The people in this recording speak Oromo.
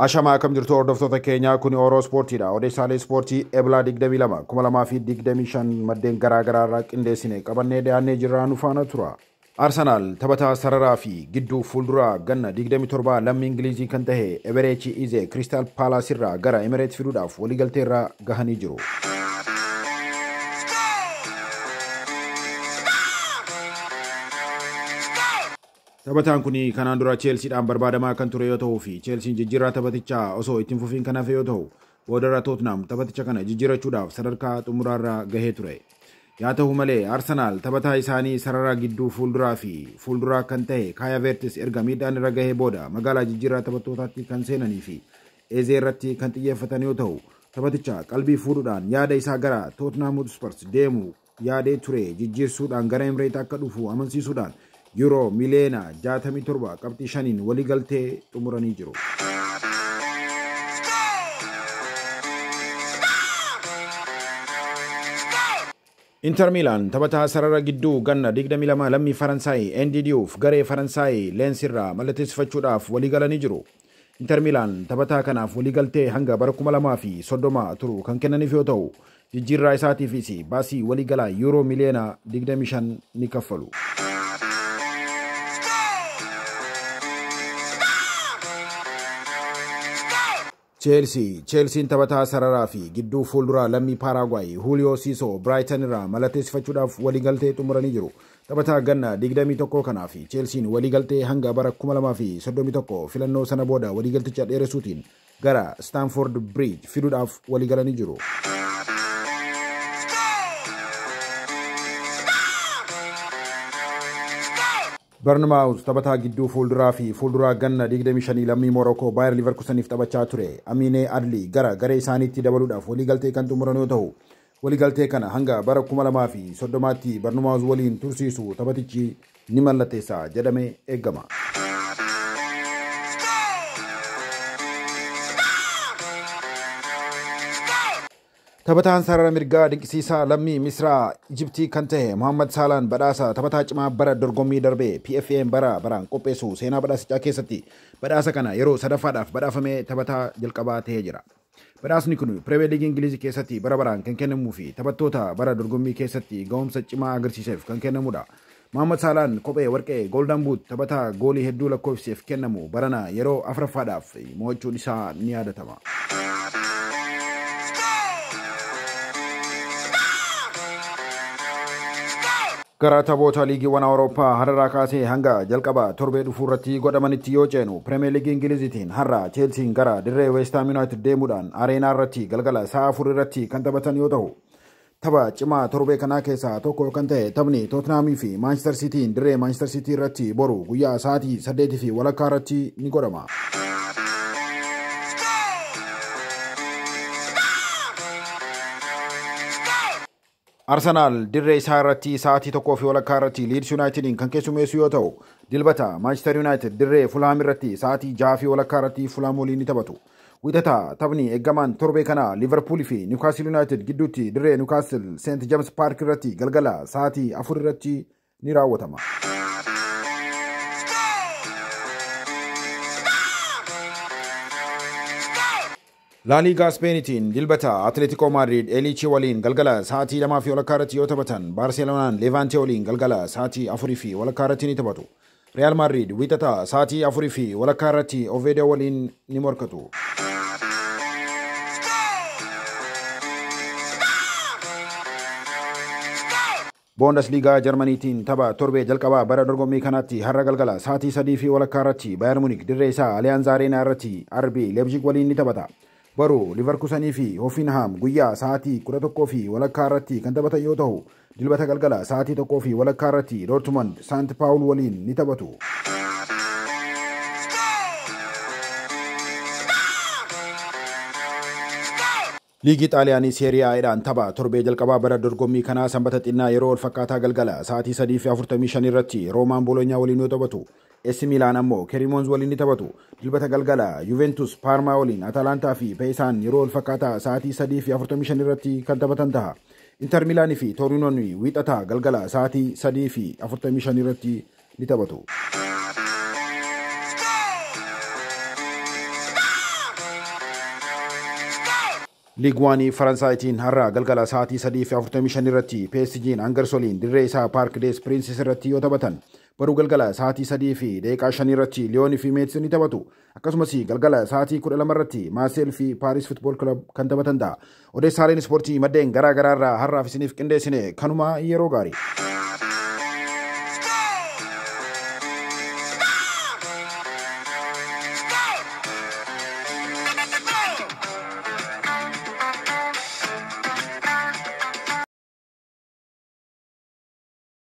Ashamaa akkam jirtu hordoftoota keenyaa kun Oromoo Ispoortiidha. Odeessaalee ispoortii Eblaa 22 2025 maddeen garaa garaa irraa qindeessine qabannee dhiyaannee jirra nu faana tura. Arsenaal taphataa sararaa fi gidduu fuulduraa ganna 27 lammii Ingilizii kan ta'e Eberechi Ize Crystal Palace irraa gara Emirates fiduudhaaf waliigaltee irra gahanii jiru. Taphataan kun kanaan dura Chelseadhaan barbaadamaa kan ture yoo ta'uu fi Chelsea jijjiirraa taphatichaa osoo ittiin fufiin kan hafe yoo ta'u boodarra Tottenham taphaticha kana jijjiirachuudhaaf sadarkaa xumuraarra gahee ture. Yaa ta'u malee Arsenaal taphataa isaanii sararaa gidduu fuulduraa kan ta'e Kai Havertz erga miidhaan irra gahee booda magaalaa jijjiirraa taphattootaatti kan seenanii fi Eze irratti kan xiyyeeffatan yoo ta'u taphaticha qalbii fuudhuudhaan yaada isaa gara Tottenham Hotspur deemu yaadee ture jijjiirsuudhaan gara Emirates akka dhufu amansiisuudhaan Euro miliyoona 67 qabxii 5 waliigaltee xumuranii jiru. Inter Milan taphataa sarara gidduu ganna 22 lammii Faransaay NDD'uuf garee Faransaay Lens irraa mallatteessifachuudhaaf waliigalanii jiru. Inter Milan taphataa kanaaf waliigaltee hanga bara 2030 turu kan kennaniif yoo ta'u jijjiirraa isaatiifis baasii waliigalaa Euro miliyoona 25 ni kaffalu. Chelsea taphataa sararaa fi gidduu fuulduraa lammii Paraguay Julio Cesar Brighton irraa mallatteessifachuudhaaf waliigaltee xumuranii jiru. Taphataa ganna 21 kanaaf Chelsea waliigaltee hanga bara 2031 filannoo sana booda waliigalticha dheeressuutiin gara Stamford Bridge fiduudhaaf waliigalanii jiru. Bournemouth taphataa gidduu fuulduraa ganna 25 lammii Morocco Bayer Leverkuseniif taphachaa ture Amine Adli gara garee isaaniitti dabaluudhaaf waliigaltee kan xumuran yoo ta'u waliigaltee kana hanga bara 2030tti Bournemouth waliin tursiisu taphatichi ni mallatteessa jedhamee eegama. Taphataan sarara mirgaa dinqisiisaa lammii Misraa Ijiptii kan ta'e Mohamed Salah badhaasa taphataa cimaa bara dorgommii darbee PFA'n baraan qopheessu seenaa badhaasichaa keessatti badhaasa kana yeroo sadaffaadhaaf badhaafamee taphataa jalqabaa ta'ee jira. Badhaasni kun Premier League Ingilizii keessatti baraan kan kennamuu fi taphattoota bara dorgommii keessatti gahumsa cimaa agarsiiseef kan kennamudha. Mohamed Salah kophee warqee Golden Boot taphataa goolii hedduu lakkoofsiseef kennamu barana yeroo afuraffaadhaaf mo'achuun isaa ni yaadatama. Gara taphoota liigiiwwan Awurooppaa har'aa kaasee hanga jalqaba torbee dhufuu irratti godhamanitti yoo ceenu Premier League Ingiliziitiin har'a Chelsea gara dirree West Ham United deemuudhaan areenaa irratti galgala sa'a 4 irratti kan taphatan yoo ta'u tapha cimaa torbee kanaa keessaa tokko kan ta'e taphni Tottenham fi Manchester Cityin dirree Manchester City irratti boru guyyaa sa'aatii 8 walakkaa irratti ni godhama. Arsenaal dirree isaa irratti sa'aatii 1 walakkaa irratti Leeds Unitedin kan keessummeessu yoo ta'u dilbata Manchester United dirree Fulham irratti sa'aatii 6 walakkaa irratti Fulham waliin ni taphatu. Wixata taphni eeggamaan torbee kana Liverpool fi Newcastle United gidduutti dirree Newcastle St James Park irratti galgala sa'aatii 4 irratti ni raawwatama. La Liga Spainitiin dilbata Atletico Madrid Elche waliin galgala sa'aatii 2 walakkaa irratti yoo taphatan Barcelonaan Levante waliin galgala sa'aatii 4 walakkaa irratti ni taphatu. Real Madrid wixata sa'aatii 4 walakkaa irratti Oviedo waliin ni morkatu. Bundesliga Germaniitiin tapha torbee jalqabaa bara dorgommii kanaatti har'a galgala sa'aatii 3 walakkaa irratti Bayern Munich dirree isaa Allianz Arena irratti RB Leipzig waliin ni taphata. Baruu Liverkusenii fi Hoffenheim guyyaa sa'aatii 11 walakkaa irratti kan taphatan yoo ta'u dilbata galgala sa'aatii 1 walakkaa irratti Dortmund Sant Paul waliin ni taphatu. Liigii Xaaliyaanii Seerii A'dhaan tapha torbee jalqabaa bara dorgommii kanaa sanbata xinnaa yeroo wal fakkaataa galgala sa'aatii 3:45 irratti Roomaan Bologna waliin yoo taphatu. AC Milan ammoo Cremonese waliin ni taphatu. Dilbata galgala Juventus Parma waliin Atalanta fi Pesaan yeroo wal fakkaataa sa'aatii 3:45 irratti kan taphatan ta'a. Inter Milan fi Torino wixata galgala sa'aatii 3:45 irratti ni taphatu. Liigwaanii Faransaaytiin har'a galgala sa'aatii 3:45 irratti PSG'n Angersoliin dirree isaa Park des Princes irratti yoo taphatan baruu galgala sa'aatii 3:05 irratti Liyoonii fi Meetsi ni taphatu. Akkasumas galgala sa'aatii 12 irratti Maaseel fi Paaris Futbool Kilab kan taphatan ta'a. Odeessaaleen ispoortii maddeen garaa garaa irraa har'aaf isiniif qindeessine kanuma yeroo gaarii.